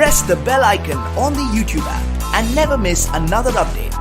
press the bell icon on the YouTube app and never miss another update.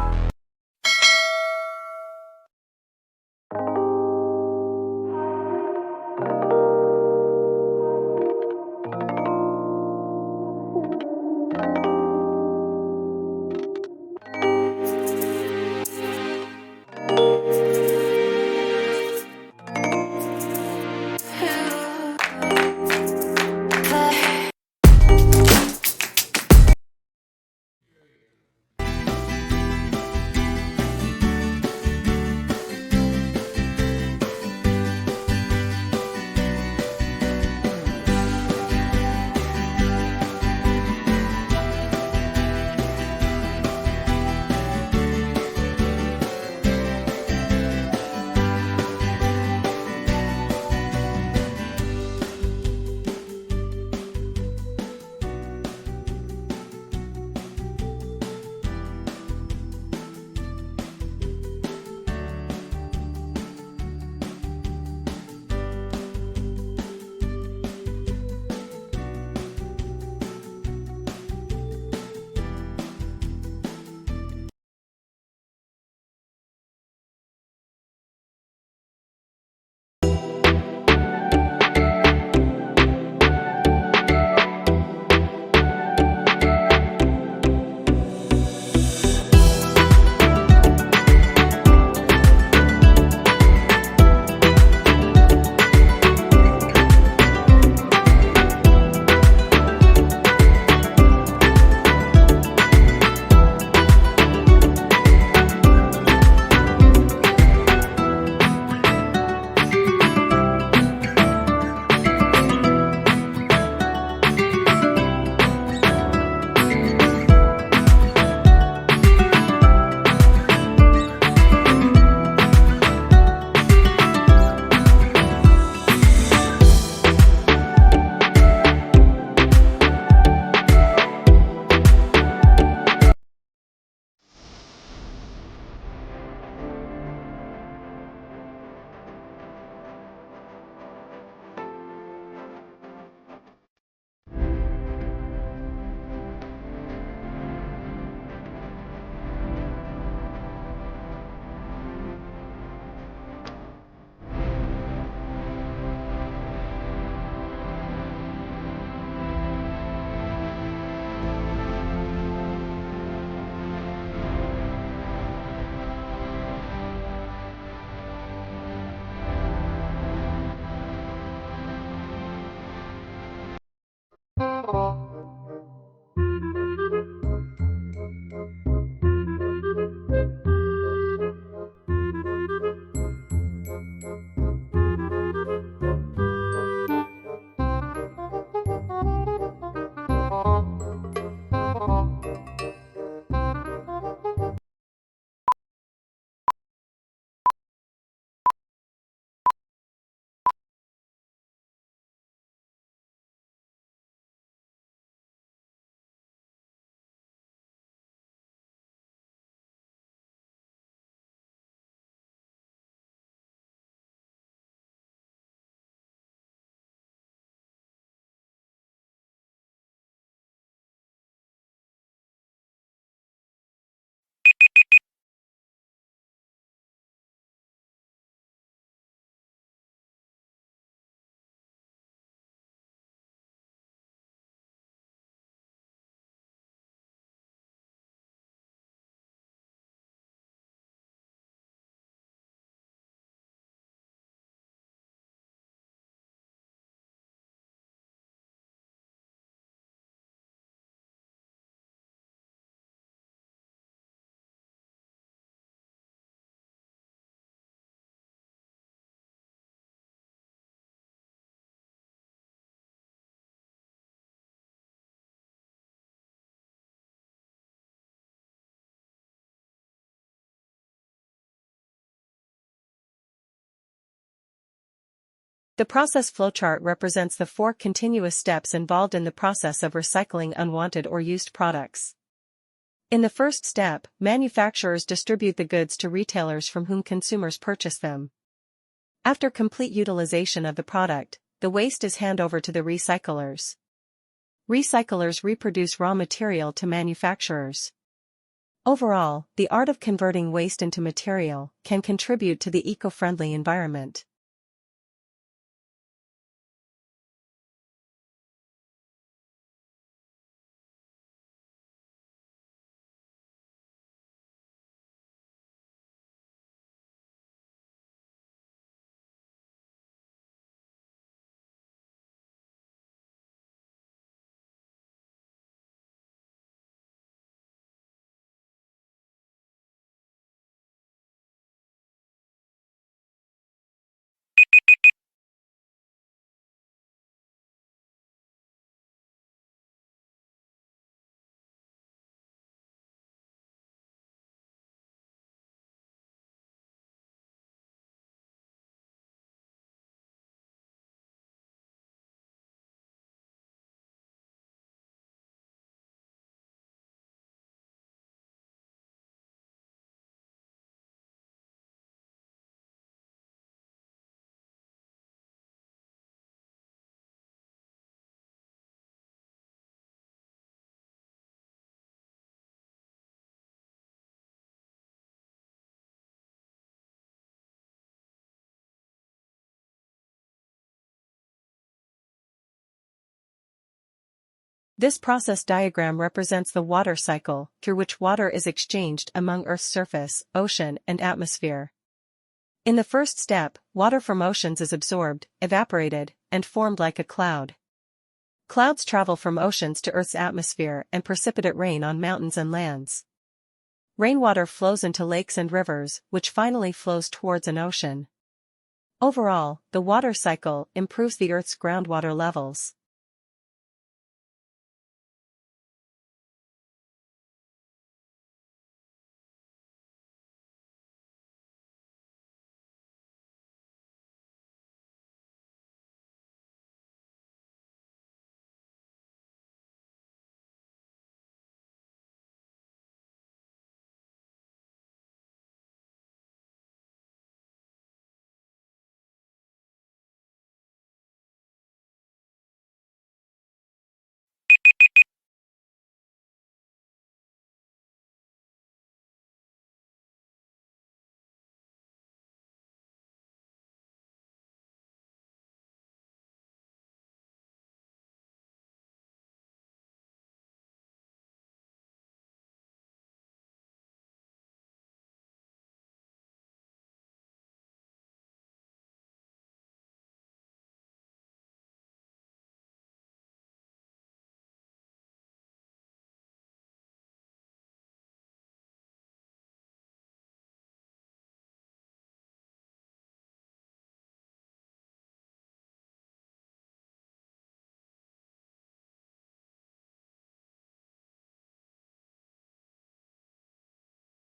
The process flowchart represents the 4 continuous steps involved in the process of recycling unwanted or used products. In the first step, manufacturers distribute the goods to retailers from whom consumers purchase them. After complete utilization of the product, the waste is handed over to the recyclers. Recyclers reproduce raw material to manufacturers. Overall, the art of converting waste into material can contribute to the eco-friendly environment. This process diagram represents the water cycle, through which water is exchanged among Earth's surface, ocean, and atmosphere. In the first step, water from oceans is absorbed, evaporated, and formed like a cloud. Clouds travel from oceans to Earth's atmosphere and precipitate rain on mountains and lands. Rainwater flows into lakes and rivers, which finally flows towards an ocean. Overall, the water cycle improves the Earth's groundwater levels.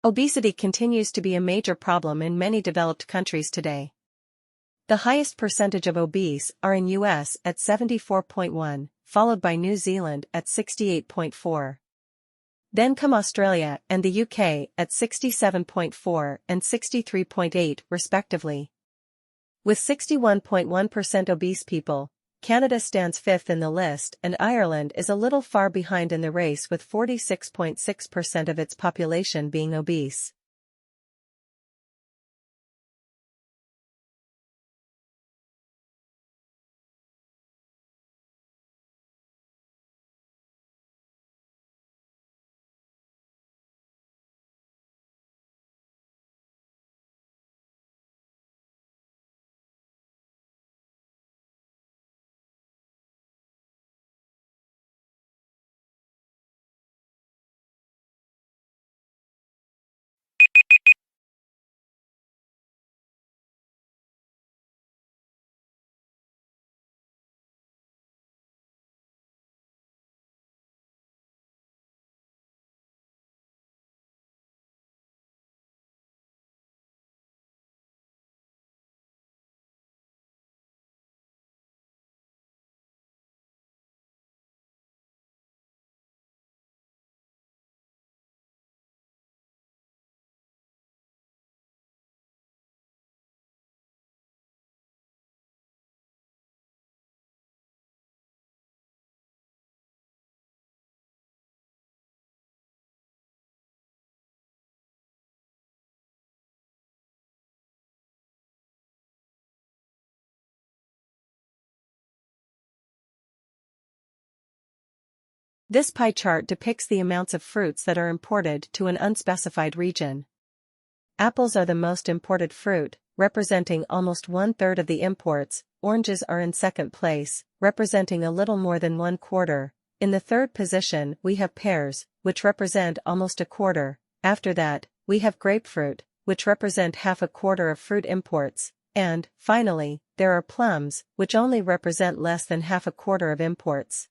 Obesity continues to be a major problem in many developed countries today. The highest percentage of obese are in US at 74.1, followed by New Zealand at 68.4. Then come Australia and the UK at 67.4 and 63.8 respectively. With 61.1% obese people, Canada stands fifth in the list and Ireland is a little far behind in the race with 46.6% of its population being obese. This pie chart depicts the amounts of fruits that are imported to an unspecified region. Apples are the most imported fruit, representing almost 1/3 of the imports. Oranges are in second place, representing a little more than 1/4. In the third position we have pears, which represent almost 1/4. After that, we have grapefruit, which represent 1/2 of fruit imports, and, finally, there are plums, which only represent less than 1/4 of imports.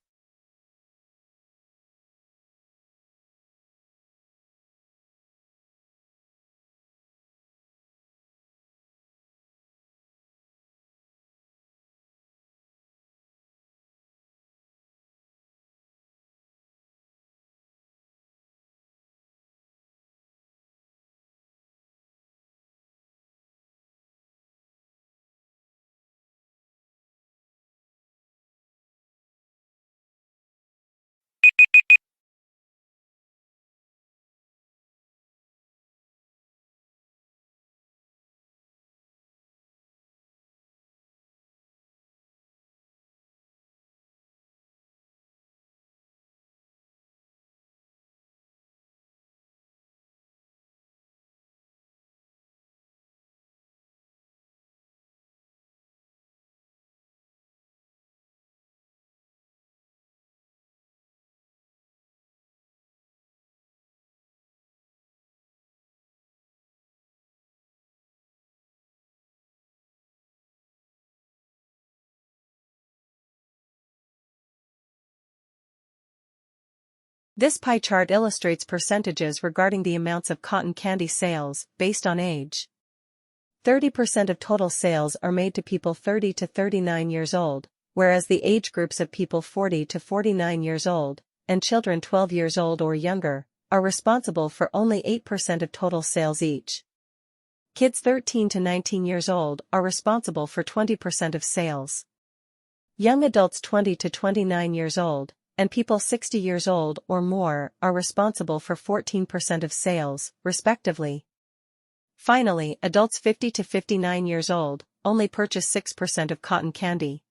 This pie chart illustrates percentages regarding the amounts of cotton candy sales, based on age. 30% of total sales are made to people 30 to 39 years old, whereas the age groups of people 40 to 49 years old, and children 12 years old or younger, are responsible for only 8% of total sales each. Kids 13 to 19 years old are responsible for 20% of sales. Young adults 20 to 29 years old, and people 60 years old or more are responsible for 14% of sales, respectively. Finally, adults 50 to 59 years old only purchase 6% of cotton candy.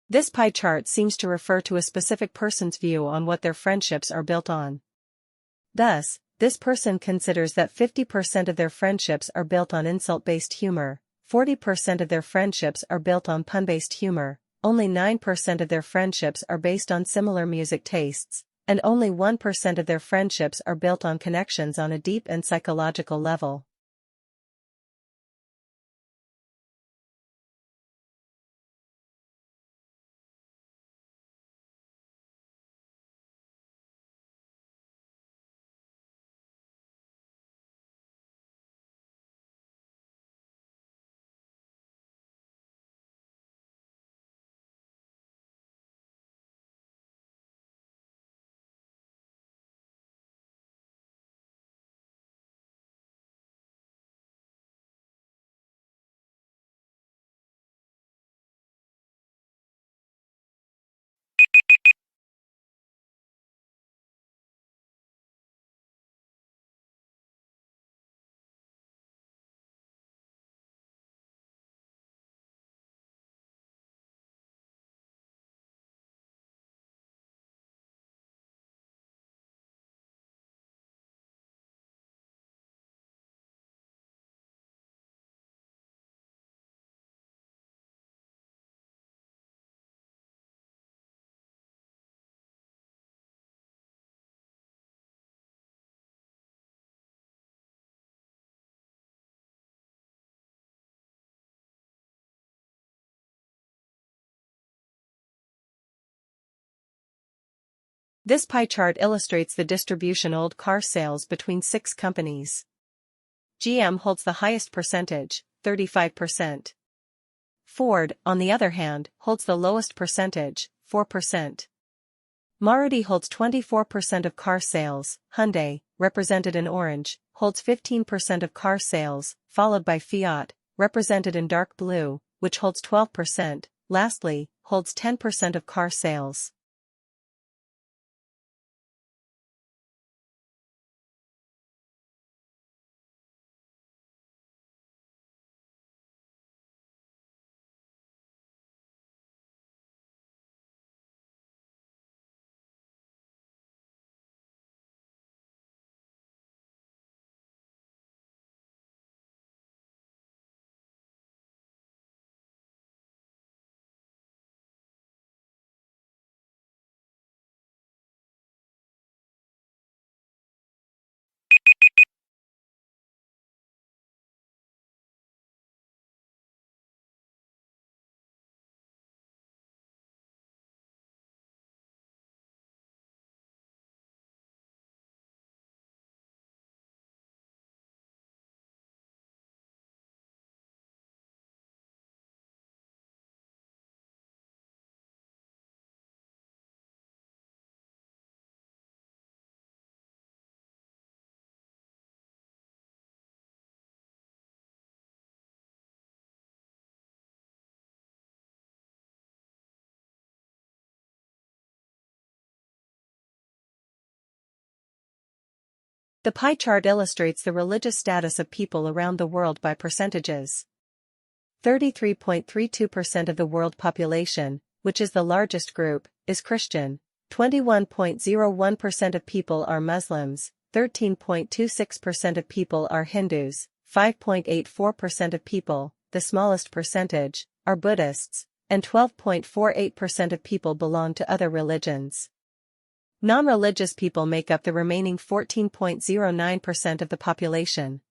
This pie chart seems to refer to a specific person's view on what their friendships are built on. Thus, this person considers that 50% of their friendships are built on insult-based humor, 40% of their friendships are built on pun-based humor, only 9% of their friendships are based on similar music tastes, and only 1% of their friendships are built on connections on a deep and psychological level. This pie chart illustrates the distribution of old car sales between 6 companies. GM holds the highest percentage, 35%. Ford, on the other hand, holds the lowest percentage, 4%. Maruti holds 24% of car sales. Hyundai, represented in orange, holds 15% of car sales, followed by Fiat, represented in dark blue, which holds 12%, lastly, holds 10% of car sales. The pie chart illustrates the religious status of people around the world by percentages. 33.32% of the world population, which is the largest group, is Christian. 21.01% of people are Muslims. 13.26% of people are Hindus. 5.84% of people, the smallest percentage, are Buddhists, and 12.48% of people belong to other religions. Non-religious people make up the remaining 14.09% of the population.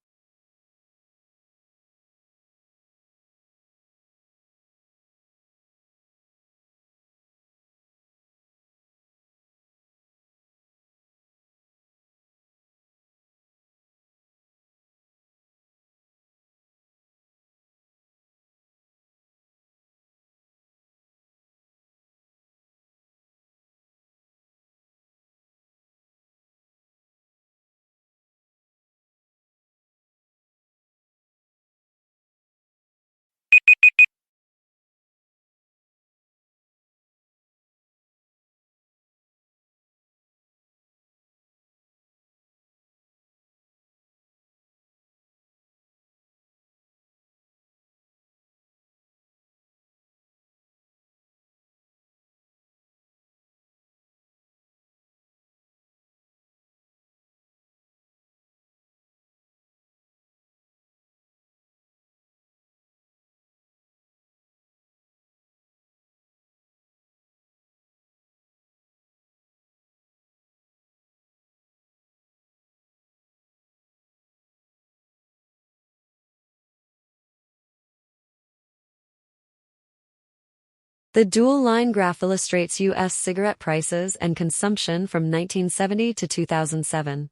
The dual line graph illustrates U.S. cigarette prices and consumption from 1970 to 2007.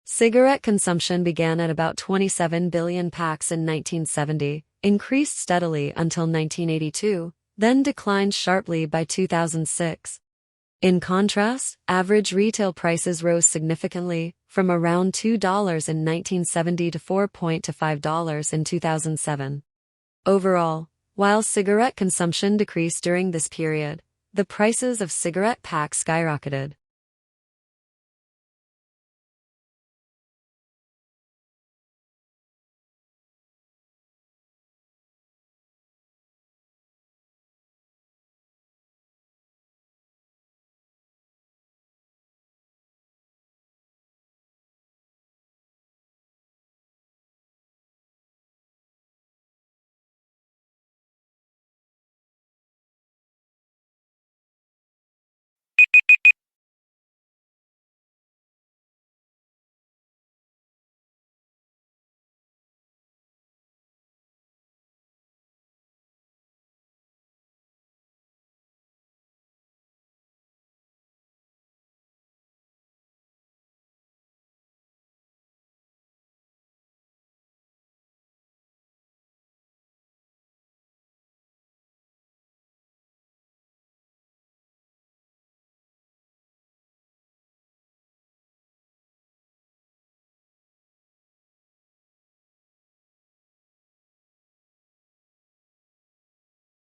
Cigarette consumption began at about 27 billion packs in 1970, increased steadily until 1982, then declined sharply by 2006. In contrast, average retail prices rose significantly, from around $2 in 1970 to $4.25 in 2007. Overall, while cigarette consumption decreased during this period, the prices of cigarette packs skyrocketed.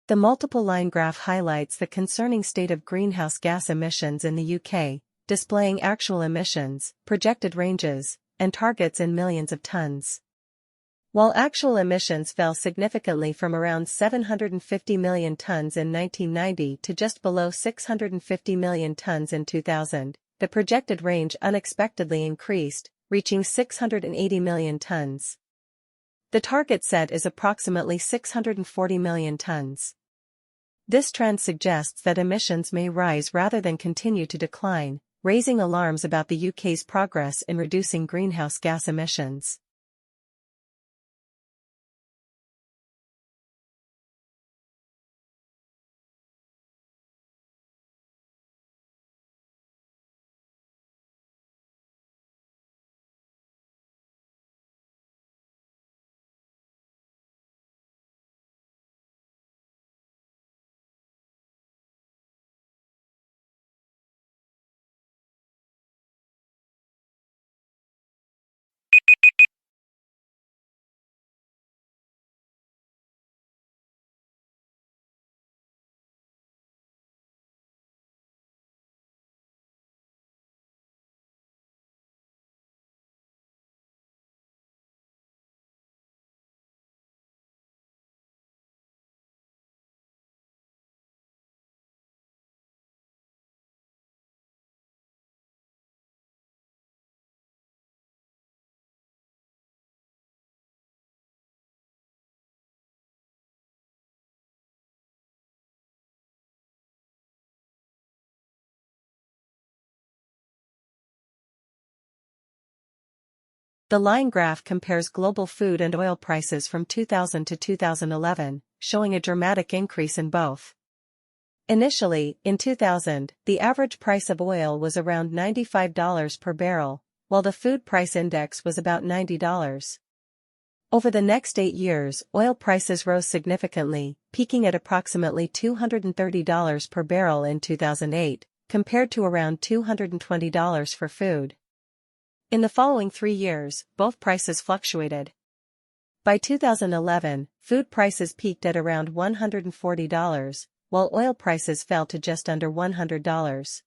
The multiple line graph highlights the concerning state of greenhouse gas emissions in the UK, displaying actual emissions, projected ranges, and targets in millions of tons. While actual emissions fell significantly from around 750 million tons in 1990 to just below 650 million tons in 2000, the projected range unexpectedly increased, reaching 680 million tons. The target set is approximately 640 million tons. This trend suggests that emissions may rise rather than continue to decline, raising alarms about the UK's progress in reducing greenhouse gas emissions. The line graph compares global food and oil prices from 2000 to 2011, showing a dramatic increase in both. Initially, in 2000, the average price of oil was around $95 per barrel, while the food price index was about $90. Over the next 8 years, oil prices rose significantly, peaking at approximately $230 per barrel in 2008, compared to around $220 for food. In the following 3 years, both prices fluctuated. By 2011, food prices peaked at around $140, while oil prices fell to just under $100.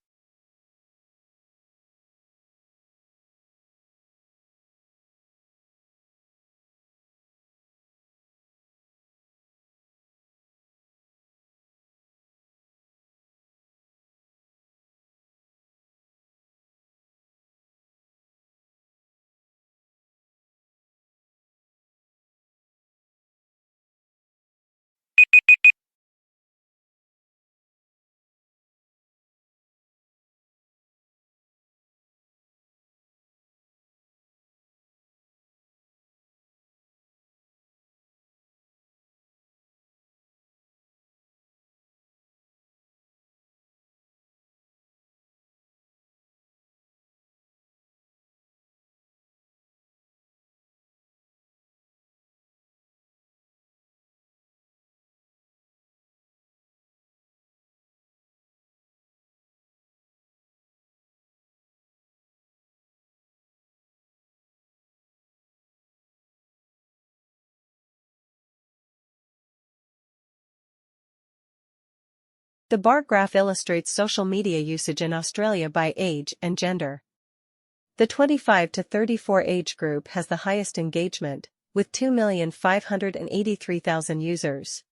The bar graph illustrates social media usage in Australia by age and gender. The 25 to 34 age group has the highest engagement, with 2,583,000 users.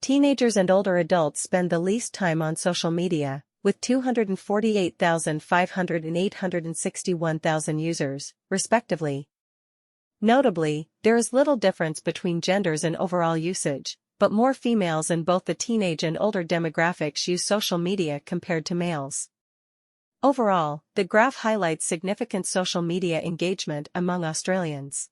Teenagers and older adults spend the least time on social media, with 248,500 and 861,000 users, respectively. Notably, there is little difference between genders in overall usage, but more females in both the teenage and older demographics use social media compared to males. Overall, the graph highlights significant social media engagement among Australians.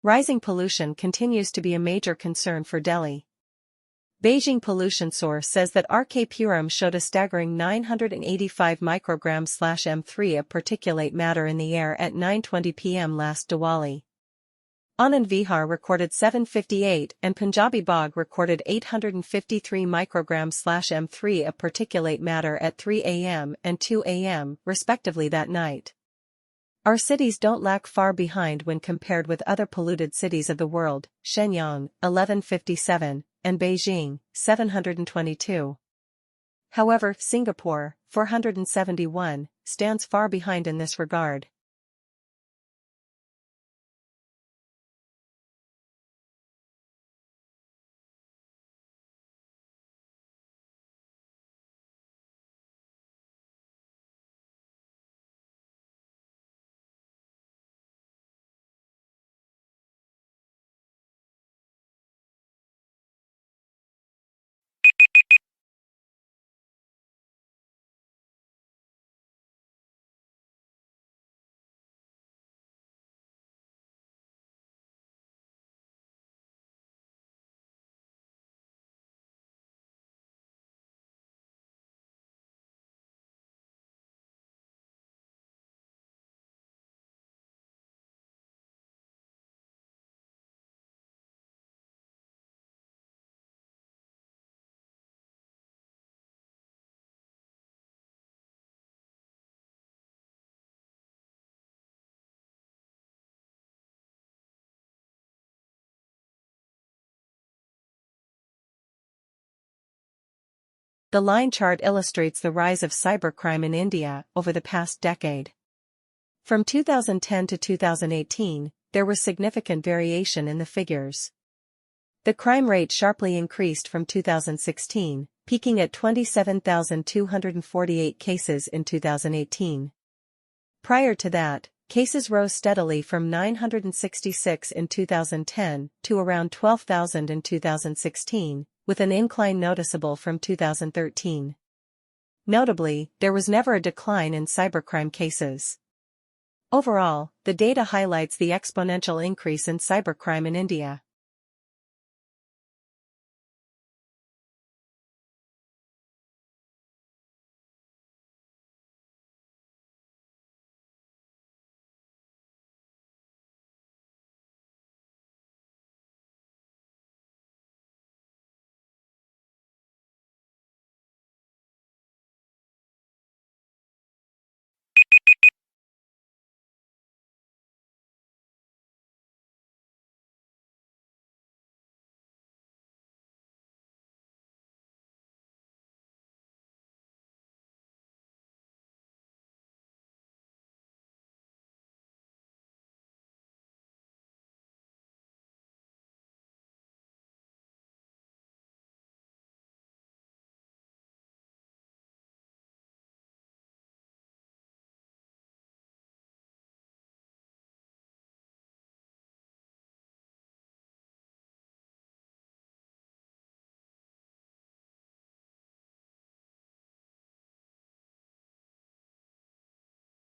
Rising pollution continues to be a major concern for Delhi. Beijing pollution source says that RK Puram showed a staggering 985 micrograms/m3 of particulate matter in the air at 9:20 p.m. last Diwali. Anand Vihar recorded 758 and Punjabi Bagh recorded 853 micrograms/m3 of particulate matter at 3 a.m. and 2 a.m., respectively that night. Our cities don't lag far behind when compared with other polluted cities of the world, Shenyang, 1157, and Beijing, 722. However, Singapore, 471, stands far behind in this regard. The line chart illustrates the rise of cybercrime in India over the past decade. From 2010 to 2018, there was significant variation in the figures. The crime rate sharply increased from 2016, peaking at 27,248 cases in 2018. Prior to that, cases rose steadily from 966 in 2010 to around 12,000 in 2016, with an incline noticeable from 2013. Notably, there was never a decline in cybercrime cases. Overall, the data highlights the exponential increase in cybercrime in India.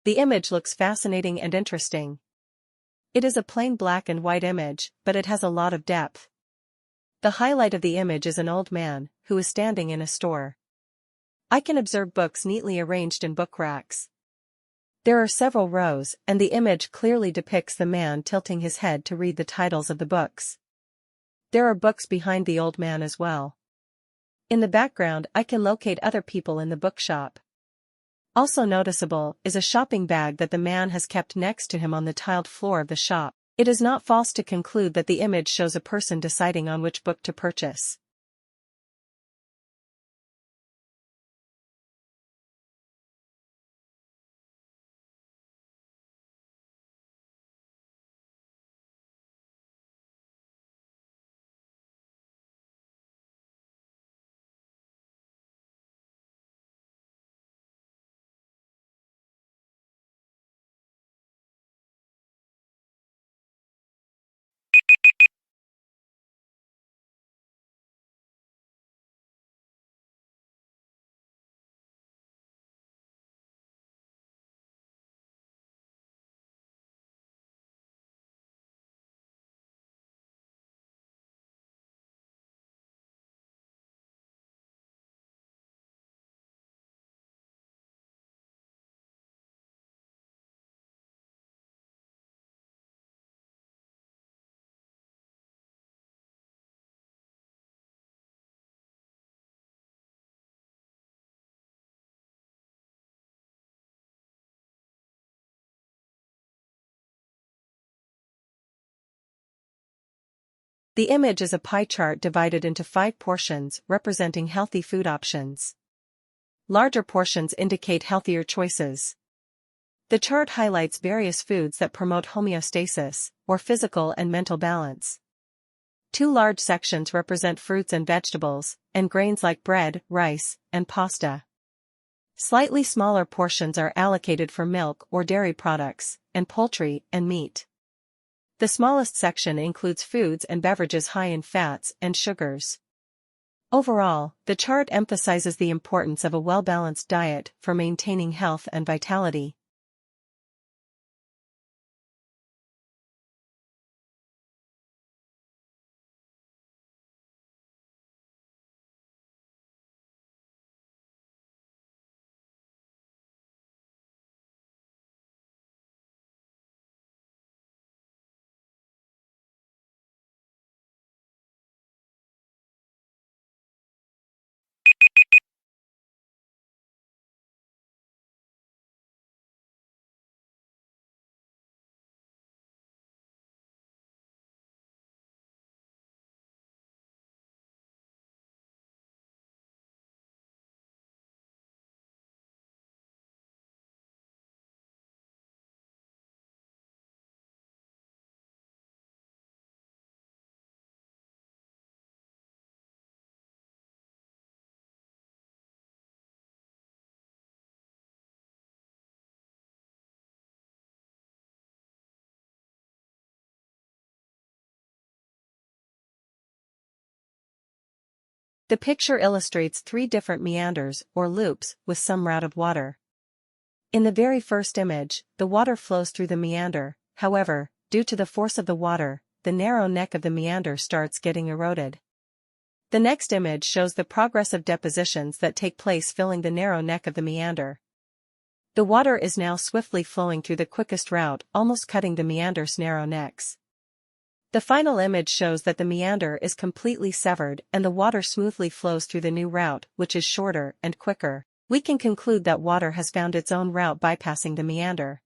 The image looks fascinating and interesting. It is a plain black and white image, but it has a lot of depth. The highlight of the image is an old man, who is standing in a store. I can observe books neatly arranged in book racks. There are several rows, and the image clearly depicts the man tilting his head to read the titles of the books. There are books behind the old man as well. In the background, I can locate other people in the bookshop. Also noticeable is a shopping bag that the man has kept next to him on the tiled floor of the shop. It is not false to conclude that the image shows a person deciding on which book to purchase. The image is a pie chart divided into 5 portions representing healthy food options. Larger portions indicate healthier choices. The chart highlights various foods that promote homeostasis, or physical and mental balance. 2 large sections represent fruits and vegetables, and grains like bread, rice, and pasta. Slightly smaller portions are allocated for milk or dairy products, and poultry and meat. The smallest section includes foods and beverages high in fats and sugars. Overall, the chart emphasizes the importance of a well-balanced diet for maintaining health and vitality. The picture illustrates 3 different meanders or loops with some route of water. In the very first image, the water flows through the meander. However, due to the force of the water, the narrow neck of the meander starts getting eroded. The next image shows the progressive depositions that take place filling the narrow neck of the meander. The water is now swiftly flowing through the quickest route, almost cutting the meander's narrow necks. The final image shows that the meander is completely severed and the water smoothly flows through the new route, which is shorter and quicker. We can conclude that water has found its own route bypassing the meander.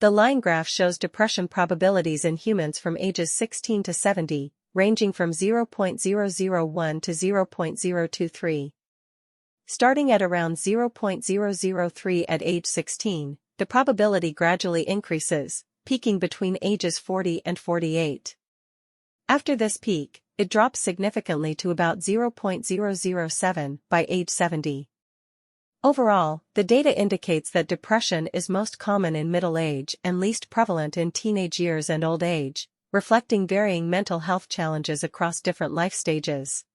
The line graph shows depression probabilities in humans from ages 16 to 70, ranging from 0.001 to 0.023. Starting at around 0.003 at age 16, the probability gradually increases, peaking between ages 40 and 48. After this peak, it drops significantly to about 0.007 by age 70. Overall, the data indicates that depression is most common in middle age and least prevalent in teenage years and old age, reflecting varying mental health challenges across different life stages.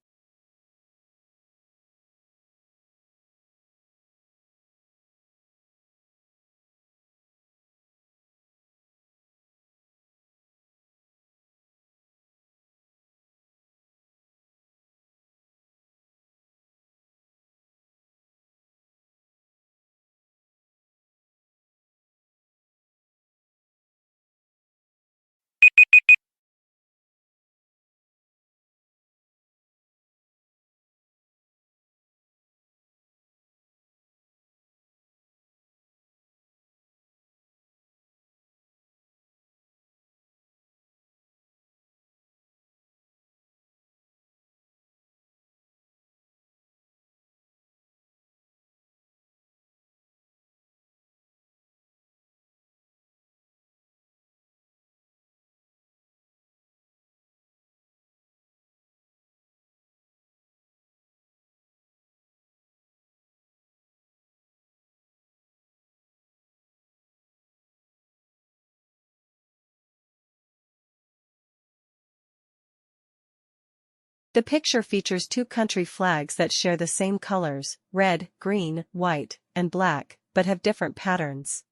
The picture features two country flags that share the same colors, red, green, white, and black, but have different patterns.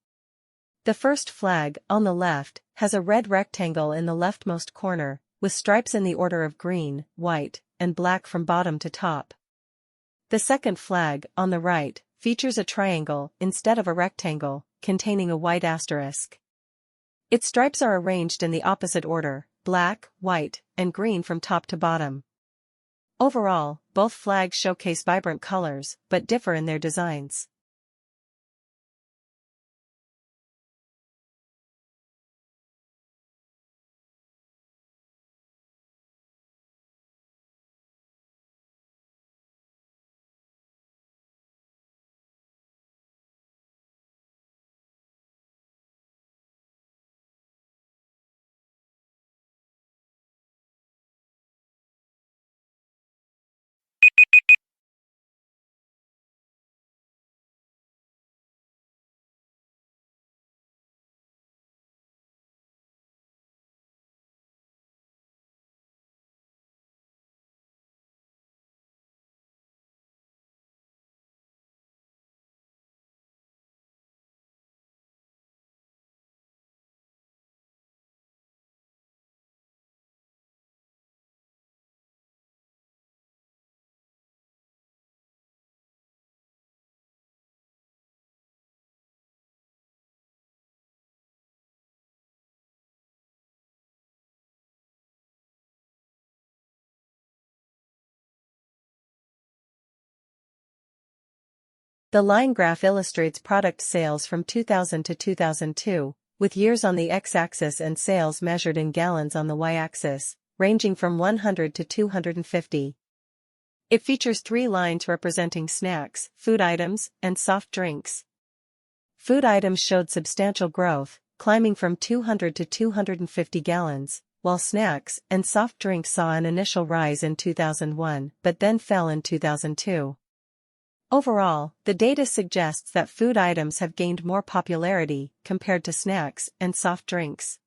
The first flag, on the left, has a red rectangle in the leftmost corner, with stripes in the order of green, white, and black from bottom to top. The second flag, on the right, features a triangle instead of a rectangle, containing a white asterisk. Its stripes are arranged in the opposite order, black, white, and green from top to bottom. Overall, both flags showcase vibrant colors, but differ in their designs. The line graph illustrates product sales from 2000 to 2002, with years on the x-axis and sales measured in gallons on the y-axis, ranging from 100 to 250. It features three lines representing snacks, food items, and soft drinks. Food items showed substantial growth, climbing from 200 to 250 gallons, while snacks and soft drinks saw an initial rise in 2001 but then fell in 2002. Overall, the data suggests that food items have gained more popularity compared to snacks and soft drinks.